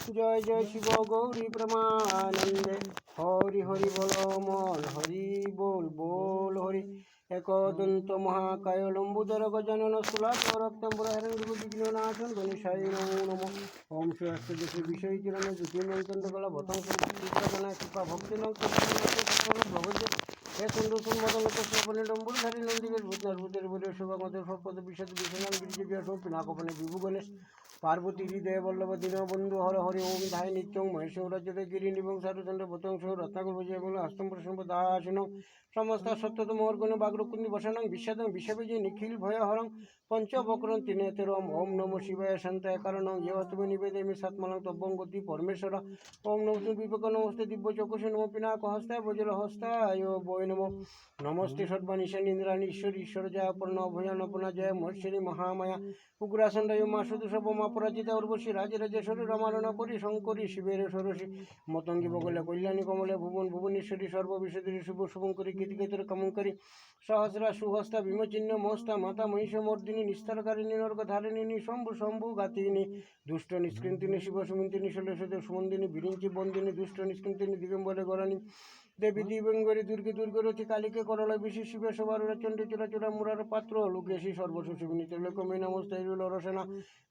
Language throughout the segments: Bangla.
জয় জয় শিব গৌরী প্রেমানন্দে। হরি হরি বল মন হরি বল বল হরি। একদন্ত মহাকায় লম্বুদর গজানন স্থূলাকারক্তম্বর হিরণ্যবিঘ্ননাশন গণেশায় নমো নমঃ। ওম শ্রী দেশে বিষয় কিরণ জ্যোতির্মন্তকলা ভতং সংকৃতনা কৃপা ভক্তি নভজ হে সুন্দর সুন্দর সপনে ডম্বুরধারী নন্দিকের ভূতার্ভূতের বলে শোভামতের সপদ বিষদ বিশ্বনাম গিরিজা সব পিনাকপনে বিভু গণেশ পার্বতী হৃদয় বল্লভ দীন বন্ধু হর হরি ওম ধায় নিত্যং মহেশ্বরাজ্যতে গিরি নিবং সারচন্দ্র ভতংশ রত্নাকুর ভুজ এবং হস্তম প্রসন্ন দাসনং সমস্ত সত্যতম অর্গণ বাগ্রকুন্দি বসানং বিশ্বদং বিশ্ববিজয় নিখিল ভয়হরং পঞ্চবক্রং ত্রিনেতরম ওম নমো শিবায় শান্তায় কারণং ইয়তুমে নিবেদয়ামি সাত্মনং তব্বং গতি পরমেশ্বর ওম নমস্তে বিবেক নমস্তে দিব্য চক্ষুষে নমো পিনাক হস্তায় বজ্র হস্তায় বৈ নমো নমস্তে সর্বাণীশান ইন্দ্রাণী ঈশ্বর ঈশ্বর জয় অপর্ণ অভয়ানপনা জয় মহেশ্বরী মহামায়া উগ্রাসন্ডায় মা সুদুষ মা পরাজিতা উর্বশী রাজরাজেশ্বরী রমারণা করি শঙ্করী শিবের ষোড়শী মতঙ্গী বগলে কল্যাণী কমলে ভুবন ভুবনেশ্বরী সর্ববিশ্বরী শুভ শুভঙ্করী কীর্তিকেতর কমঙ্করী সহস্রা সুহস্তা বিমচিহ্ন মস্তা মাতা মহিষমর্দিনী নিস্তারকারিণী নর্গধারিণী শম্ভু শম্ভু গাতিনী দুষ্ট নিষ্কৃন্তিনী শিব সুমিন্তিনী ষোলশদের সুমন্দিনী বিরিঞ্চি বন্দিনী দুষ্ট নিষ্কৃন্তিনী দিগম্বরে গরানী দেবী দিবঙ্গরী দুর্গে দুর্গরথী কালীকে করল বিশি শিবে সবার চণ্ডী চূড়া চূড়া মুরার পাত্র লোকেশী সর্বসুশিবিনী ত্রিলোকমী নমস্তাইরুল রসনা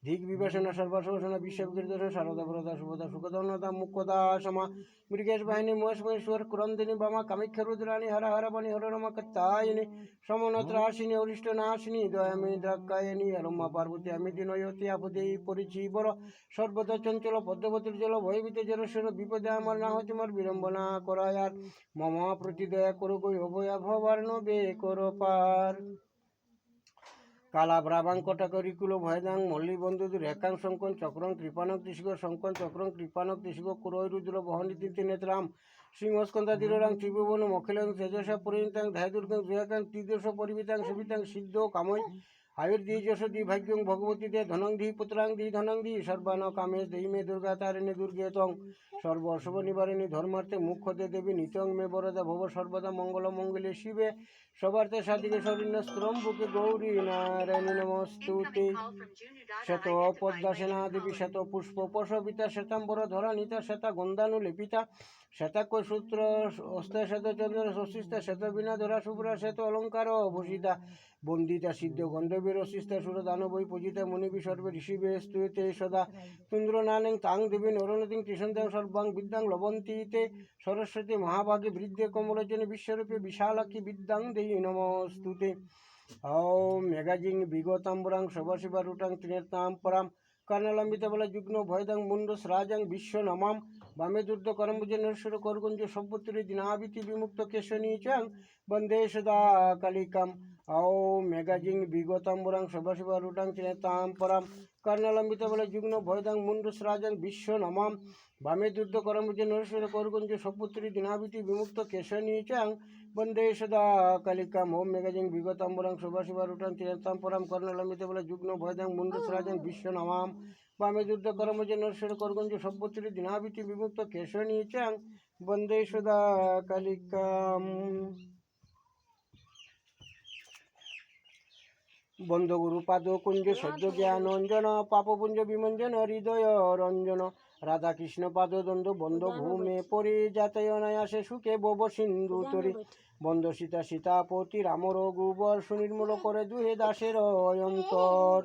ধিক বিবেচনা সর্বাসনা বিশ্ববিকৃতনা শারদা প্রদা শুভদা সুখদা মুখ্যদা সমা মৃগেশ বাহিনী মহেশ মহেশ্বর ক্রন্দিনী বামা কামাখ্যা রুদ্রাণী হর হর বাণী হর রমা কত্তায়িনী সমনত্রাসিনী অরিষ্ট নাশিনী দয়ামী দ্রাক্ষায়নী রম্মা পার্বতী আমি দিনয়তী আপদে পরিচি বড় সর্বদা চঞ্চল পদ্মবতীর জল ভয়ভীত জলস্বর বিপদে আমার না হচ্ছে আমার বিড়ম্বনা করায় আর মমা প্রতি দয়া করো গই অভয়া ভবার নবে করো পার কালা ব্রাবাং কটাকরিকুল ভয়দাং মল্লী বন্ধুদুর রেখাং শঙ্কন চক্রং কৃপানক তিশিগ শঙ্কন চক্রং কৃপানক তিশিগ কুরৈ রুদ্র বহনি তিনটি নেত্রাম সিংহস্কন্দা দীররাং ত্রিভুবন মখিলং তেজসা পরিণতাং ধায় দুর্গং জয়াকাং ত্রিদোষ পরিবিতাং সুবিতাং সিদ্ধ কাময় আয়ুর্দ্বীযশ দি ভাগ্যং ভগবতী দে ধনং দি পুত্রাং দি ধনং দি সর্বান কামেশ দেহি মে দুর্গা তারিণী দুর্গে তং সর্ব অশুভ নিবারিণী ধর্মার্থে মুখ্য দে দেবী নিতং মে বরদা ভব সর্বদা মঙ্গল মঙ্গলে শিবে সবার্থে সাধিকে শরীর স্ত্রম বুকে গৌরী নারায়ণী নমস্তুতে শত পদ্মা সেনা দেবী শত পুষ্প পশবিতা শ্বেতাম্বর ধরা নিতা শ্বেতা গন্ধানু লেপিতা শ্বেতাক্ষ সূত্র অস্তে শ্বেত চন্দ্র শশিস্তা শ্বেত বিনা ধরা শুভ্রা শ্বেত অলঙ্কার ভূষিতা বন্দিতা সিদ্ধ গন্ধবীর অশিস্তা সুর দানবৈ পূজিতা মুনিবি সর্বে ঋষিবে স্তুতে সদা তুন্দ্র নানেং তাং দেবী নরনতিং কৃষ্ণতাং সর্বাং বিদ্যাং লবন্তীতে সরস্বতী মহাভাগে বৃদ্ধে কমলোচনে বিশ্বরূপে বিশালাক্ষী বিদ্যাং দেহি নমস্তুতে ওম মেঘাজিং বিগতাম্বরাং শবশিবা রুটাং ত্রিনেত্রাম পরাম কর্ণলম্বিতা বলা যুগ্ন ভয়দাং মুন্ডস রাজাং বিশ্ব নমাম বামে দুর্দ করম্বুজে নরেশ্বর করগুঞ্জ সম্পুত্রী দিনাবিতি বিমুক্ত কেশনী চাং বন্দে সদা কালিকাম ওম মেঘাজিং বিগতাম্বরাং শবশিবা রুটাং ত্রিনেত্রাম পরাম কর্ণলম্বিতা বলা যুগ্ন ভয়দাং মুন্ডস রাজাং বিশ্ব নমাম বামে দুর্দ করম্বুজে নরেশ্বর করগুঞ্জ সম্পুত্রী দিনাবিতি বিমুক্ত কেশনী চাং বন্দে সদা কালিকাম ওম মেঘাজিং বিগতাম্বরাং শোভাশিবা রুটাং ত্রিনেত্রাম পরাম কর্ণলম্বিতে বলে যুগ্ন ভয়দাং মুন্ডস রাজাং বিশ্ব নমাম বামে যুদ্ধ করমজ নরেশ্বর করগুঞ্জ সম্পত্তি দিনাবিতি বিমুক্ত কেশনী চাং বন্দে সদা কালিকাম বন্ধ গুরু পাদ কুঞ্জ সদ্য জ্ঞান অঞ্জন পাপপুঞ্জ বিমঞ্জন হৃদয় রঞ্জন রাধা কৃষ্ণ পাদ দ্বন্দ্ব বন্ধ ভূমে পরি যাতায়নায়াসে সুখে বব সিন্ধু তরি বন্ধ সীতা সীতাপতি রাম রঘুবর সুনির্মূল করে দুহে দাসের অন্তর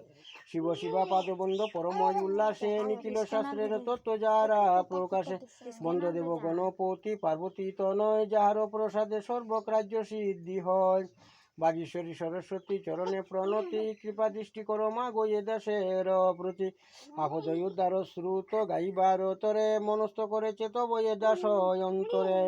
শিব শিবা পাদ বন্ধ পরময় উল্লাসে নিখিল শাস্ত্রের তত্ত্ব যারা প্রকাশে বন্ধ দেব গণপতি পার্বতী তনয় যাহার প্রসাদে সর্বকার্য সিদ্ধি হয় বাগীশ্বরী সরস্বতী চরণে প্রণতি কৃপা দৃষ্টি করো মা গো এ দেশের প্রতি আপদয় উদ্ধার শ্রুত গাইবার তরে মনস্থ করেছে তব এ দাস অন্তরে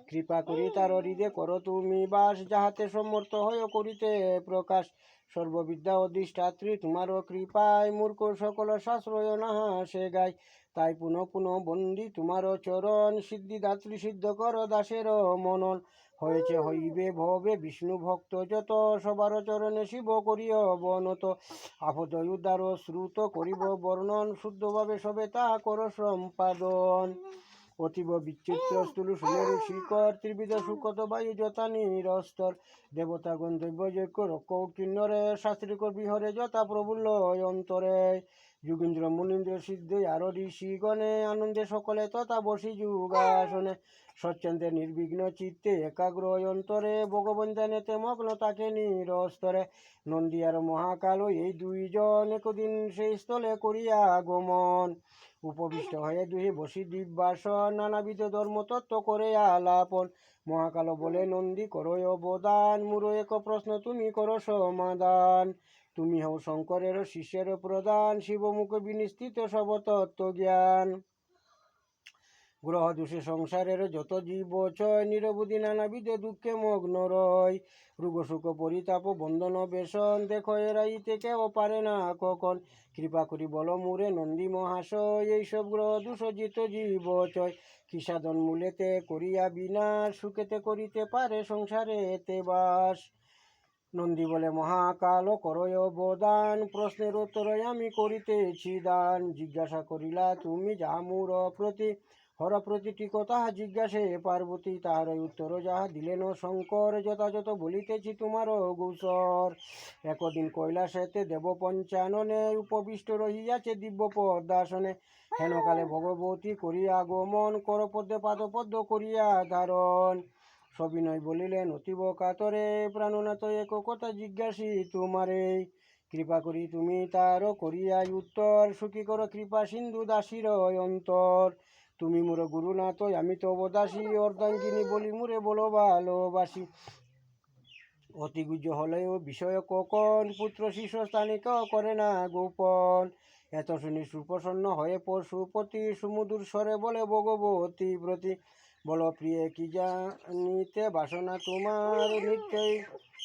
কৃপা করি তার হৃদে করো তুমি বাস যাহাতে সমর্থ হয় করিতে প্রকাশ সর্ববিদ্যা অধিষ্ঠাত্রী তোমারও কৃপায় মূর্খ সকল শাস্ত্রয় না সে গায় তাই পুনঃ পুনঃ বন্দি তোমারও চরণ সিদ্ধিদাত্রী সিদ্ধ কর দাসের মনন হয়েছে হইবে ভবে বিষ্ণু ভক্ত যত সবার চরণে শিব করিও বনত আপদয় উদ্ধার শ্রুত করিব বর্ণন শুদ্ধভাবে সবে তা কর সম্পাদন অতীব বিচিত্র স্থূল সুমেরু শিকর ত্রিবিধ সুকত বায়ু যথা নিরস্তর দেবতা গন্ধব্য যজ্ঞ রক্ষ কিন্নরে শাস্ত্রিক বিহরে যথা প্রবুল্ল অন্তরে যোগীন্দ্র মুনীন্দ্র সিদ্ধ আর ঋষিগণে আনন্দে সকলে তথা বসি যুগাসনে স্বচ্ছন্দে নির্বিঘ্ন চিত্তে একাগ্র অন্তরে ভগবান ধ্যানেতে মগ্ন তাকে নিরস্তরে নন্দী আর মহাকাল এই দুইজন একদিন সেই স্থলে করিয়া আগমন উপবিষ্ট হয়ে দুহে বসি দিব্যাসন নানাবিধ ধর্মতত্ত্ব করে আলাপন মহাকাল বলে নন্দী করো অবদান মুরো এক প্রশ্ন তুমি করো সমাধান তুমি হও শঙ্করের শিষ্যের প্রধান শিবমুখ বিনিস্থিত সব তত্ত্ব জ্ঞান গ্রহ দোষে সংসারের যত জীব চয় নিরবধি নানাবিধ দুঃখে মগ্ন রয় রোগ সুখ পরিতাপ বন্ধন বেশন দেখো এরাইতে কেউ পারে না কখন কৃপা করি বল মুরে নন্দী মহাশয় এইসব গ্রহ দোষ জিত জীব চয় কি সাধন মূলেতে করিয়া বিনাশ সুখেতে করিতে পারে সংসারেতে বাস নন্দী বলে মহাকাল করয় অবদান প্রশ্নের উত্তর আমি করিতেছি দান জিজ্ঞাসা করিলা তুমি যামুর প্রতি হর প্রতিটি কথা জিজ্ঞাসে পার্বতী তাহার উত্তর যাহা দিলেন শঙ্কর যথাযথ বলিতেছি তোমার গোচর একদিন কৈলাসেতে দেব পঞ্চাননে উপবিষ্ট রহিয়াছে দিব্য পদ্মাসনে হেনকালে ভগবতী করিয়া আগমন করপদ্মে পাদপদ্ম করিয়া ধারণ সবিনয় বলিলেন অতীব কাতরে প্রাণনাথ এক কথা জিজ্ঞাসি তোমারে কৃপা করি তুমি তার করিয়া উত্তর সুখী কর কৃপা সিন্ধু দাসীর অন্তর তুমি মোর গুরুনাথ আমি তো অবদাসী অর্ধাঙ্গিনী বলি মুরে বলো ভালোবাসি অতি গুজ্জ হলেও বিষয় কখন পুত্র শিষ্য স্থানিক করে না গোপন এত শুনি সুপ্রসন্ন হয়ে পশুপতি সুমধুর স্বরে বলে ভগবতী প্রতি বলো প্রিয়ে কি জানিতে বাসনা তোমার নিত্যই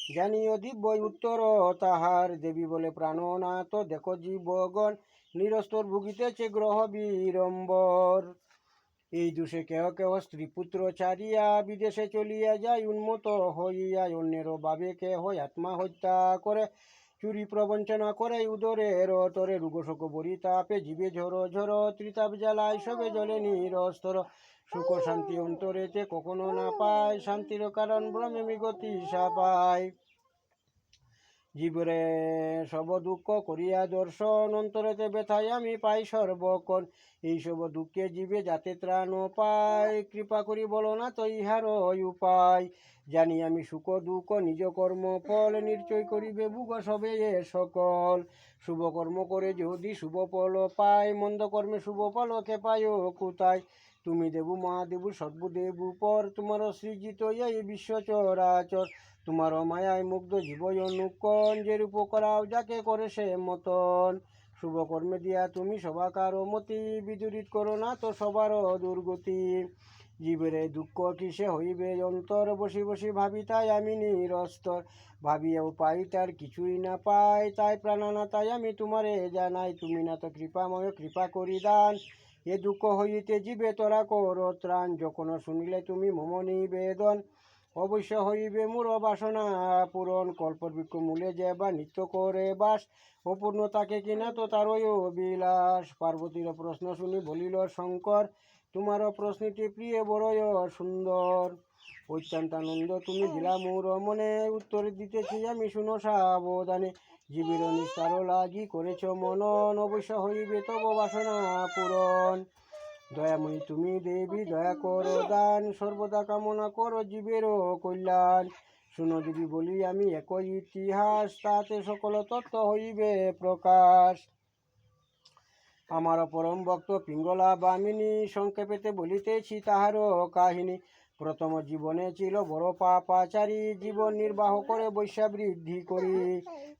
জানিও দিব্য উত্তর তাহার দেবী বলে প্রাণনাথ দেখো জীবগণ নিরস্তর ভুগিতেছে গ্রহ বিড়ম্বর এই দোষে কেহ কেহ স্ত্রী পুত্র ছাড়িয়া বিদেশে চলিয়া যায় উন্মত হইয়া অন্যেরও ভাবে কেহ আত্মা হত্যা করে চুরি প্রবঞ্চনা করে উদরের তরে রোগশোক বরিতাপে জীবে ঝরো ঝরো ত্রিতাপ জ্বালায় সবে জলে নিরস্তর সুখ শান্তি অন্তরেতে কখনো না পায় শান্তির কারণ ভ্রমে মিগতি পায় জীবরে সব দুঃখ করিয়া দর্শন অন্তরেতে ব্যথায় আমি পাই সর্বক্ষণ এইসব দুঃখে জীবে যাতে ত্রাণ পায় কৃপা করি বলো না তো ইহার উপায় জানি আমি সুখ দুঃখ নিজ কর্ম ফল নিশ্চয় করিবে ভুগ সবে এ সকল শুভ কর্ম করে যদি শুভ ফল পায় মন্দ কর্মে শুভ ফলকে পায় কোথায় তুমি দেবু মহাদেবু সর্বদেবু পর তোমার সৃজিত এই বিশ্ব চরাচর তোমার মায়ায় মুগ্ধ জীবয় অনুকন যে রূপ করাও যাকে করে সে মতন শুভ কর্মে দিয়া তুমি সবাকার মতি বিদুরিত করো না তো সবার দুর্গতি জীবেরে দুঃখ কিসে হইবে অন্তর বসি বসি ভাবি তাই আমি নিরস্তর ভাবিয়াও পাই তার কিছুই না পাই তাই প্রাণানা তাই আমি তোমারে জানাই তুমি না তো কৃপাময় কৃপা করি দান এ দুঃখ হইতে জীবে তোরা কর ত্রাণ যখন শুনিলে তুমি মম নিবেদন অবশ্য হইবে মূর বাসনা পূরণ কল্পবৃক্ষ মূলে যে বা নিত্য করে বাস অপূর্ণ তাকে কিনা তো তারই অবিলাস পার্বতীর প্রশ্ন শুনি বলিল শঙ্কর তোমার প্রশ্নটি প্রিয় বড়ই সুন্দর অত্যন্তানন্দ তুমি দিলা মোর মনে উত্তর দিতেছি আমি শুনো সাবধানে জীবের নিস্তার লাগি করেছ মনন অবশ্য হইবে তব বাসনা পূরণ দয়াময়ী তুমি দেবী দয়া করো দান সর্বদা কামনা করো জীবেরও কল্যাণ শুনো দেবী বলি আমি একই ইতিহাস তাতে সকল তত্ত্ব হইবে প্রকাশ আমার পরম ভক্ত পিঙ্গলা বামিনী সংক্ষেপেতে বলিতেছি তাহারও কাহিনী প্রথম জীবনে ছিল বড় পাপাচারী জীবন নির্বাহ করে বৈশ্যাবৃদ্ধি করি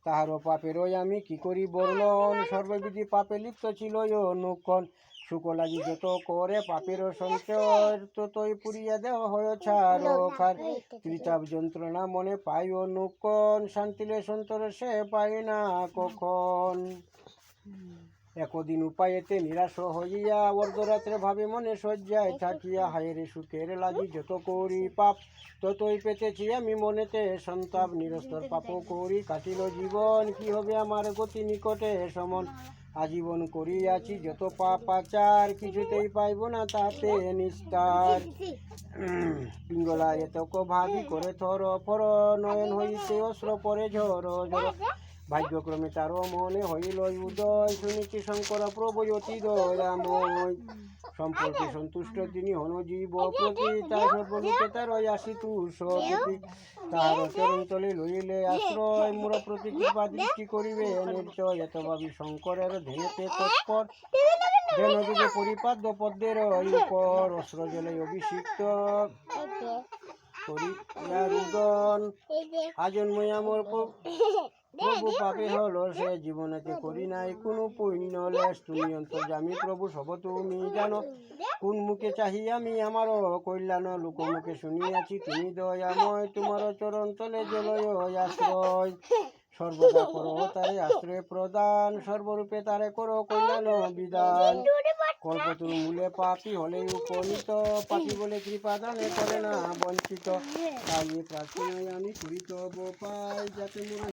তাহারও পাপেরও আমি কি করি বর্ণন সর্ববিধি পাপে লিপ্ত ছিল অনুক্ষণ সুখ লাগি যত করে পাপের সঞ্চয় ততই পুরিয়া দেওয়া হয় ছাড়খার ত্রিতাপ যন্ত্রণা মনে পাই অনুক্ষণ শান্তিলে সন্তরে সে পাই না কখন একদিন উপায়েতে নিরাশ হইয়া অর্ধরাত্রে ভাবে মনে শয্যায় থাকিয়া হায়রে সুখের লাগি যত করি পাপ ততই পেতেছি আমি মনেতে সন্তাপ নিরস্তর পাপ করি কাটিল জীবন কি হবে আমার গতি নিকটে সমন আজীবন করিয়াছি যত পাপাচার কিছুতেই পাইব না তাতে নিস্তার পিঙ্গলা এতক ভাবি করে থর ফর নয়ন হইতে অস্ত্র পরে ঝর ঝর ভাগ্যক্রমে তারও মনে হইল উদয়, শুনেছি শঙ্কর প্রভু অতি দয়াময়, সম্পর্কে সন্তুষ্ট তিনি হন জীব প্রতি, তার সর্বলোকে তার আসিতু সপতি, তাহার চরণ তলে লইলে আশ্রয়, মোর প্রতি কৃপা দৃষ্টি করিবে নিশ্চয়, এত ভাবি শঙ্করের ধেনেতে তৎপর, যেন যুগে পরিপাদ্য পদ্মের উপর, অস্ত্র জলে অভিষিক্ত করি রুদন, আজন্ময় আমার প্রভু পাপে হলো সে, জীবনেতে করি নাই কোনো পুণ্য লেশ, তুমি অন্তর্যামী প্রভু সব তুমি জানো, কোন মুখে চাহি আমি আমারও কল্যাণ, লোকমুখে শুনিয়াছি তুমি দয়াময়, তোমার চরণ তলে জলয় আশ্রয়, সর্বদা করো তারে আশ্রয় প্রদান, সর্বরূপে তারে করো কল্যাণ বিধান, কল্পতরু মূলে পাপি হলে উপনীত, পাপি বলে কৃপা দানে করে না বঞ্চিত, তাই প্রার্থনায় আমি করি তব পাই, যাতে মোর